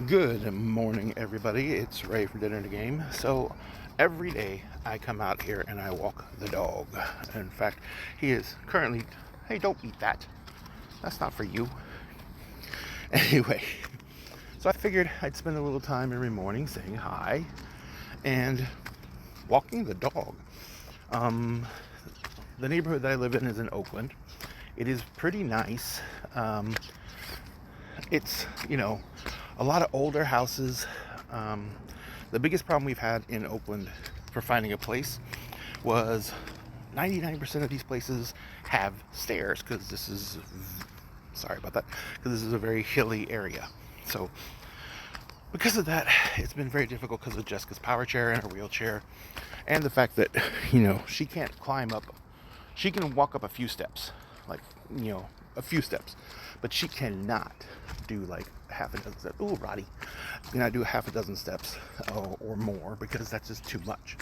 Good morning, everybody. It's Ray from Dinner and a Game. So, every day I come out here and I walk the dog. In fact, he is currently. Hey, don't eat that. That's not for you. Anyway, so I figured I'd spend a little time every morning saying hi and walking the dog. Um, the neighborhood that I live in is in Oakland. It is pretty nice. It's, a lot of older houses. Um, the biggest problem we've had in Oakland for finding a place was 99% of these places have stairs because sorry about that, because this is a very hilly area. So, because of that, it's been very difficult because of Jessica's power chair and her wheelchair, and the fact that, she can't climb up. She can walk up a few steps, like, a few steps, but she cannot do like half a dozen steps. Ooh, Roddy. Cannot do half a dozen steps or more because that's just too much.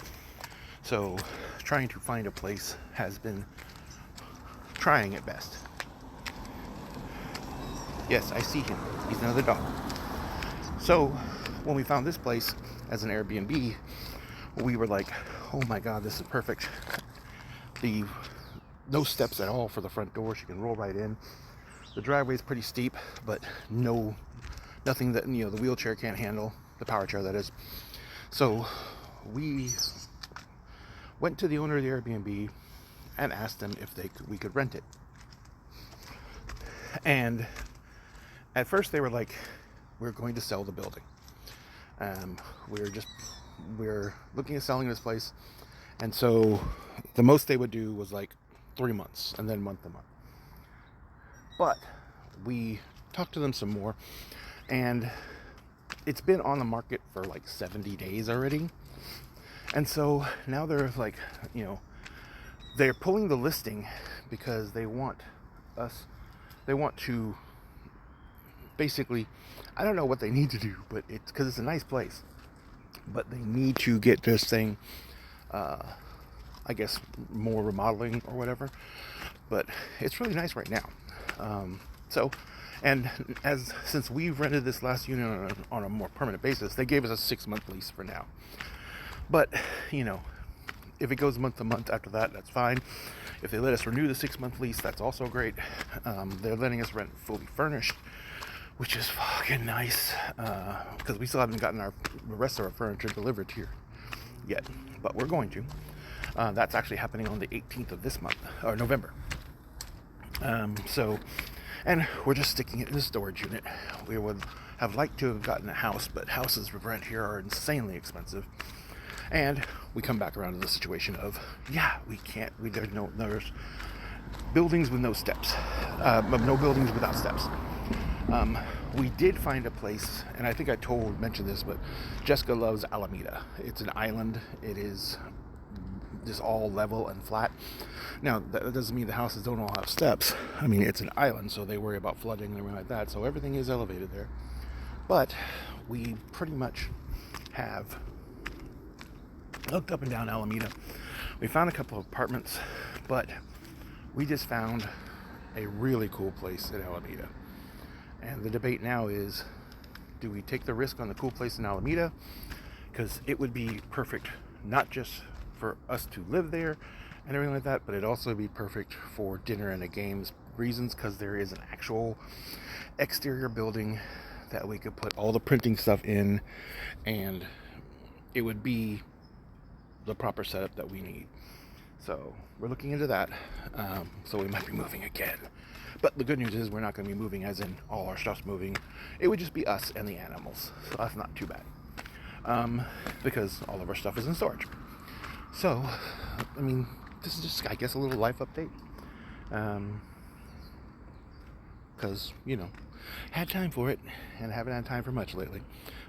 So, trying to find a place has been trying at best. Yes, I see him. He's another dog. So, when we found this place as an Airbnb, we were like, oh my god, this is perfect. No steps at all for the front door. She can roll right in. The driveway is pretty steep, but nothing that the wheelchair can't handle. The power chair, that is. So we went to the owner of the Airbnb and asked them if we could rent it. And at first they were like, "We're going to sell the building. We're looking at selling this place." And so the most they would do was like 3 months and then month to month. But we talked to them some more, and it's been on the market for like 70 days already. And so now they're like, they're pulling the listing because they want to basically, I don't know what they need to do, but it's because it's a nice place. But they need to get this thing, I guess, more remodeling or whatever. But it's really nice right now. Since we've rented this last unit on a more permanent basis, they gave us a 6-month lease for now. But, if it goes month to month after that, that's fine. If they let us renew the 6-month lease, that's also great. They're letting us rent fully furnished, which is fucking nice, because we still haven't gotten the rest of our furniture delivered here yet, but we're going to. That's actually happening on the 18th of this month, or November. And we're just sticking it in the storage unit. We would have liked to have gotten a house, but houses for rent here are insanely expensive. And we come back around to the situation of, we can't, there's buildings with no steps, no buildings without steps. We did find a place, and I think I mentioned this, but Jessica loves Alameda. It's an island. It is just all level and flat. Now, that doesn't mean the houses don't all have steps. I mean, it's an island, so they worry about flooding and everything like that, so everything is elevated there. But we pretty much have looked up and down Alameda. We found a couple of apartments, but we just found a really cool place in Alameda. And the debate now is, do we take the risk on the cool place in Alameda? Because it would be perfect, not just for us to live there and everything like that, but it'd also be perfect for Dinner and a Game's reasons, because there is an actual exterior building that we could put all the printing stuff in, and it would be the proper setup that we need. So we're looking into that. So we might be moving again. But the good news is we're not going to be moving as in all our stuff's moving. It would just be us and the animals. So that's not too bad. Because all of our stuff is in storage. So, I mean, this is just, I guess, a little life update. Because, had time for it, and haven't had time for much lately.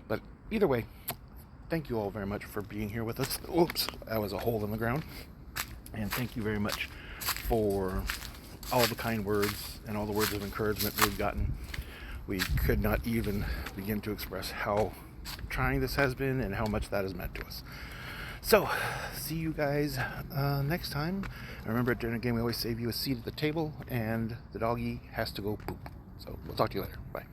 But either way, thank you all very much for being here with us. Oops, that was a hole in the ground. And thank you very much for all the kind words and all the words of encouragement we've gotten. We could not even begin to express how trying this has been and how much that has meant to us. So, see you guys next time. And remember, during a game, we always save you a seat at the table, and the doggy has to go poop. So, we'll talk to you later. Bye.